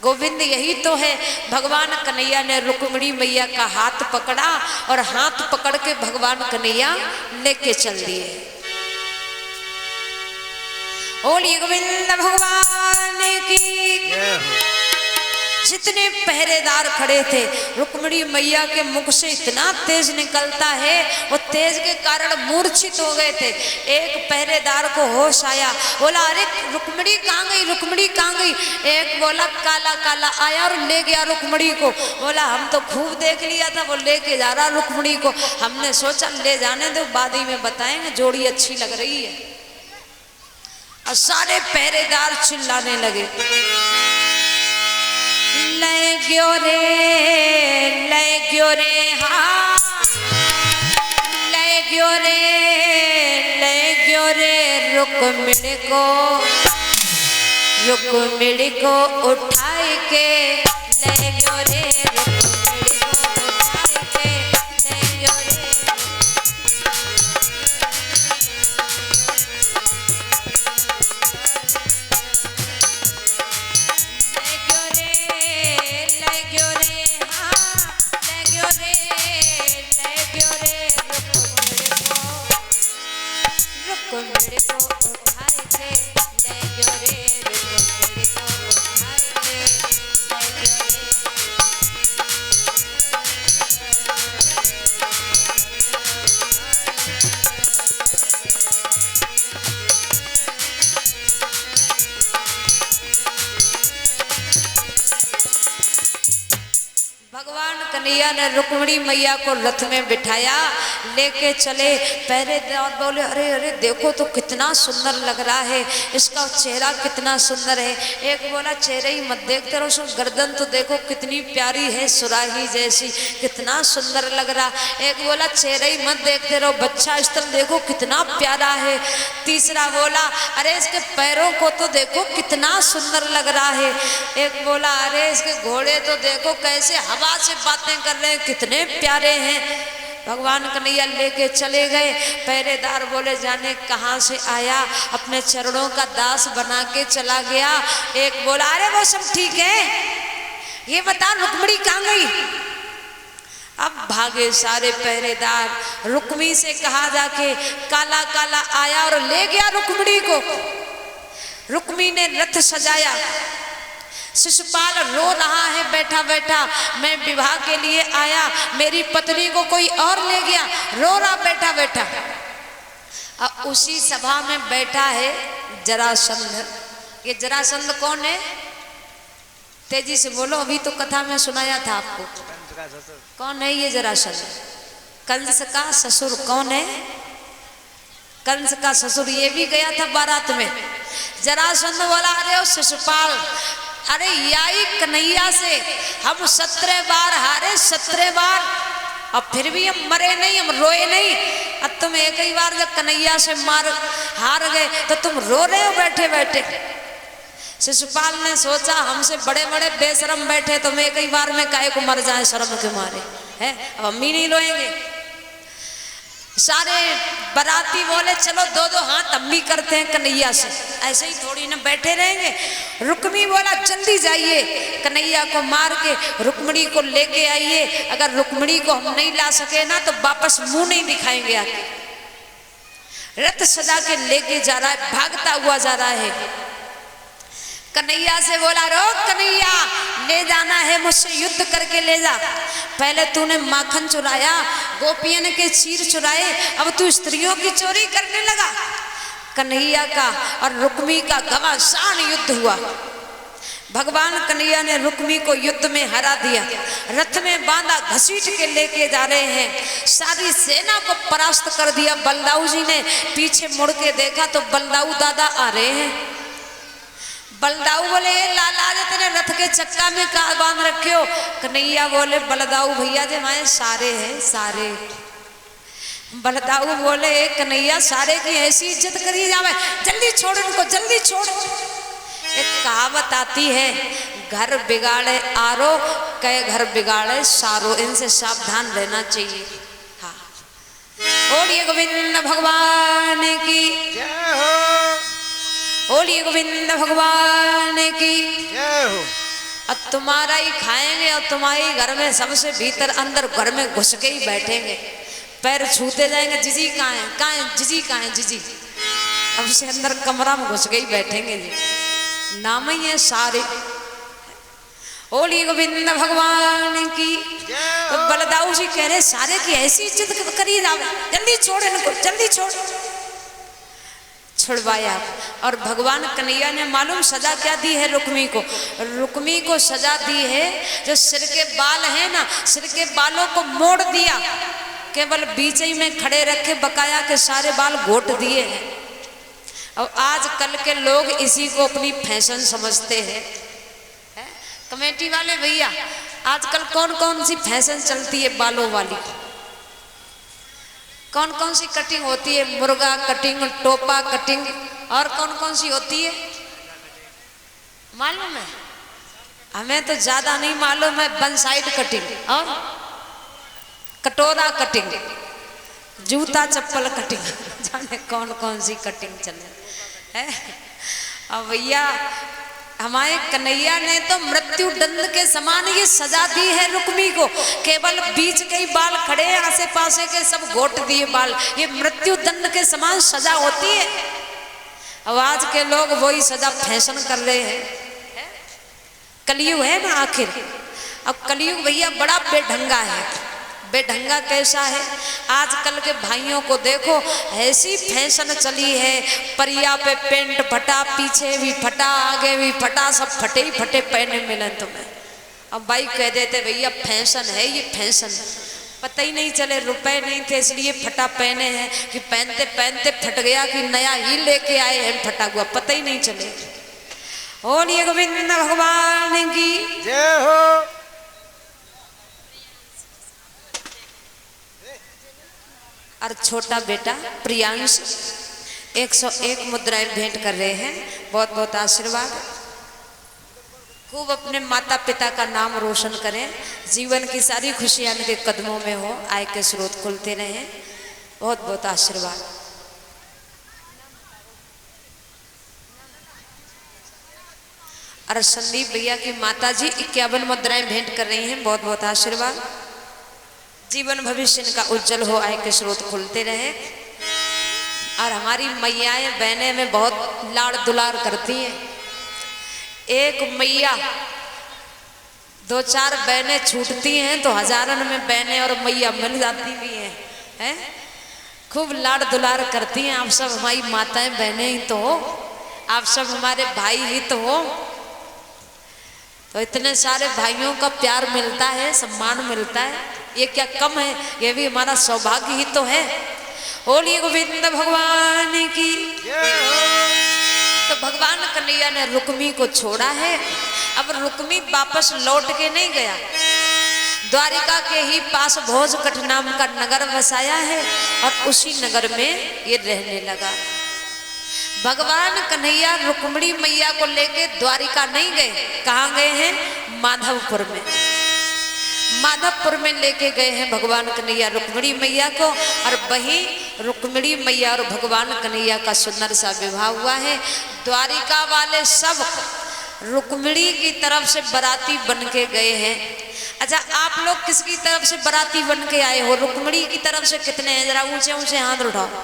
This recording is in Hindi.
गोविंद यही तो है। भगवान कन्हैया ने रुक्मिणी मैया का हाथ पकड़ा और हाथ पकड़ के भगवान कन्हैया लेके चल दिए। बोलिए गोविंद भगवान की। जितने पहरेदार खड़े थे, रुक्मिणी मैया के मुख से इतना तेज निकलता है, वो तेज के कारण मूर्छित हो गए थे। एक पहरेदार को होश आया, बोला अरे रुक्मिणी कहाँ गई, रुक्मिणी कहाँ गई। एक बोला काला काला आया और ले गया रुक्मिणी को। बोला हम तो खूब देख लिया था, वो लेके जा रहा रुक्मिणी को, हमने सोचा ले जाने दो, बाद ही में बताएंगे, जोड़ी अच्छी लग रही है। और सारे पहरेदार चिल्लाने लगे, ले गयो रे हाँ, ले गयो रे रुक्मिणी को उठाए के, ले गयो रे रुक्मिणी को उठाए के, ले गयो रे। भगवान कन्हैया ने रुक्मिणी मैया को रथ में बिठाया, लेके चले। पहरेदार बोले अरे अरे देखो तो कितना सुंदर लग रहा है, इसका चेहरा कितना सुंदर है। एक बोला चेहरे ही मत देखते रहो, उसकी गर्दन तो देखो कितनी प्यारी है, सुराही जैसी, कितना सुंदर लग रहा। एक बोला चेहरे ही मत देखते रहो, बच्चा स्थल देखो कितना प्यारा है। तीसरा बोला अरे इसके पैरों को तो देखो कितना सुंदर लग रहा है। एक बोला अरे इसके घोड़े तो देखो कैसे हवा से बातें कर रहे हैं, कितने प्यारे हैं। भगवान कन्हैया लेके चले गए। पहरेदार बोले जाने कहाँ से आया, अपने चरणों का दास बना के चला गया। एक बोला अरे वो सब ठीक है, ये बता रुक्मिणी कहाँ गई। अब भागे सारे पहरेदार। रुक्मिणी से कहा जाके काला काला आया और ले गया रुक्मिणी को। रुक्मिणी ने रथ सजाया, शिशुपाल रो रहा है बैठा बैठा, मैं विवाह के लिए आया, मेरी पत्नी को कोई और ले गया, रो रहा बैठा बैठा। अब उसी सभा में बैठा है जरासंध। ये जरासंध कौन है, तेजी से बोलो, अभी तो कथा में सुनाया था आपको। कौन है ये जरासंध? कंस का ससुर। कौन है? कंस का ससुर। ये भी गया था बारात में। जरासंध बोला अरे ओ शिशुपाल, अरे याई कन्हैया से हम 17 बार हारे, 17 बार, अब फिर भी हम मरे नहीं, हम रोए नहीं। अब तुम एक ही बार जब कन्हैया से हार गए तो तुम रो रहे हो बैठे बैठे। शिशुपाल ने सोचा हमसे बड़े बड़े बेशरम बैठे, तो मैं एक ही बार में काहे को मर जाए शर्म के मारे, है अब हम भी नहीं रोएंगे। सारे बराती बोले चलो दो दो हाथ हम भी करते हैं कन्हैया से, ऐसे ही थोड़ी ना बैठे रहेंगे। रुक्मिणी बोला जल्दी जाइए, कन्हैया को मार के रुक्मिणी को लेके आइए, अगर रुक्मिणी को हम नहीं ला सके ना तो वापस मुंह नहीं दिखाएंगे आके। रथ सजा के लेके जा रहा है, भागता हुआ जा रहा है। कन्हैया से बोला रोक कन्हैया, ले जाना है मुझसे युद्ध करके ले जा। पहले तूने माखन चुराया, गोपियन के चीर चुराए, अब तू स्त्रियों की चोरी करने लगा। कन्हैया का और रुक्मिणी का घमासान युद्ध हुआ। भगवान कन्हैया ने रुक्मिणी को युद्ध में हरा दिया, रथ में बांधा, घसीट के लेके जा रहे हैं, सारी सेना को परास्त कर दिया। बलदाऊ जी ने पीछे मुड़ के देखा तो बलदाऊ दादा आ रहे हैं। बलदाऊ बोले लाला जी तेरे रथ के चक्का में कहा बांध रखे हो। कन्हैया बोले बलदाऊ भैया जी हमारे सारे हैं सारे। बलदाऊ बोले कन्हैया सारे की ऐसी इज्जत करी जावे, जल्दी छोड़ इनको, जल्दी छोड़। एक कहावत आती है, घर बिगाड़े आरो कई घर बिगाड़े सारो, इनसे सावधान रहना चाहिए। हाँ, बोलिए गोविंद भगवान की जय हो, बोलिए गोविंद भगवान की जय हो। और तुम्हारा ही खाएंगे और तुम्हारे घर में सबसे भीतर अंदर घर में घुस के ही बैठेंगे, पैर छूते जाएंगे, जीजी कहाँ है जीजी कहाँ है जीजी, अब से अंदर कमरा में घुस के ही बैठेंगे जी। नाम ही है सारे। ओली गोविंद भगवान की। तो बलदाऊ जी कह रहे सारे की ऐसी इज्जत करी जावे, जल्दी छोड़ इनको, जल्दी छोड़। छुड़वाया और भगवान कन्हैया ने मालूम सजा क्या दी है रुक्मी को? रुक्मी को सजा दी है जो सिर के बाल है ना, सिर के बालों को मोड़ दिया, केवल बीच ही में खड़े रखे, बकाया के सारे बाल घोट दिए हैं। और आज कल के लोग इसी को अपनी फैशन समझते हैं। कमेटी वाले भैया, आजकल कौन कौन सी फैशन चलती है बालों वाली? कौन कौन सी कटिंग होती है? मुर्गा कटिंग, टोपा कटिंग, और कौन कौन सी होती है मालूम है? हमें तो ज्यादा नहीं मालूम है। वन साइड कटिंग और कटोरा कटिंग, जूता चप्पल कटिंग, जाने कौन कौन सी कटिंग चले है। अब भैया हमारे कन्हैया ने तो मृत्यु दंड के समान ये सजा दी है रुक्मी को, केवल बीच के ही बाल खड़े हैं, आसे पासे के सब घोट दिए बाल, ये मृत्यु दंड के समान सजा होती है। अब आज के लोग वही सजा फैशन कर रहे हैं। कलयुग है ना आखिर। अब कलयुग भैया बड़ा बेढंगा है। बेढंगा कैसा है? आजकल के भाइयों को देखो, ऐसी फैशन चली है, परिया पे पेंट फटा, पीछे भी फटा, आगे भी फटा, सब फटे ही फटे पहने मिले तुम्हें। अब भाई कह देते भैया फैशन है, ये फैशन, पता ही नहीं चले रुपए नहीं थे इसलिए फटा पहने हैं, कि पहनते पहनते फट गया, कि नया ही लेके आए हैं फटा हुआ, पता ही नहीं चले। बोलिए गोविंद भगवान की जय हो। और छोटा बेटा प्रियांश 101 मुद्राएं भेंट कर रहे हैं। बहुत बहुत आशीर्वाद, खूब अपने माता पिता का नाम रोशन करें, जीवन की सारी खुशियां इनके कदमों में हो, आय के स्रोत खुलते रहें। बहुत बहुत आशीर्वाद। और संदीप भैया की माता जी 51 मुद्राएं भेंट कर रही हैं। बहुत बहुत आशीर्वाद, जीवन भविष्य इनका उज्जवल हो, आय के स्रोत खुलते रहे। और हमारी मैयाएं बहनें में बहुत लाड़ दुलार करती हैं। एक मैया 2-4 बहनें छूटती हैं तो हजारन में बहनें और मैया मिल जाती भी हैं। खूब लाड़ दुलार करती हैं। आप सब हमारी माताएं बहनें ही तो हो, आप सब हमारे भाई ही तो हो। तो इतने सारे भाइयों का प्यार मिलता है, सम्मान मिलता है, ये क्या कम है? ये भी हमारा सौभाग्य ही तो है। बोलिए गोविंद भगवान की। तो भगवान कन्हैया ने रुक्मी को छोड़ा है। अब रुक्मी वापस लौट के नहीं गया, द्वारिका के ही पास भोजकठ नाम का नगर बसाया है और उसी नगर में ये रहने लगा। भगवान कन्हैया रुक्मिणी मैया को लेके द्वारिका नहीं गए। कहाँ गए हैं? माधवपुर में। माधवपुर में लेके गए हैं भगवान कन्हैया रुक्मिणी मैया को, और वहीं रुक्मिणी मैया और भगवान कन्हैया का सुंदर सा विवाह हुआ है। द्वारिका वाले सब रुक्मिणी की तरफ से बराती बन के गए हैं। अच्छा, आप लोग किसकी तरफ से बराती बन के आए हो? रुक्मिणी की तरफ से कितने हैं? जरा ऊंचे ऊंचे हाथ उठाओ।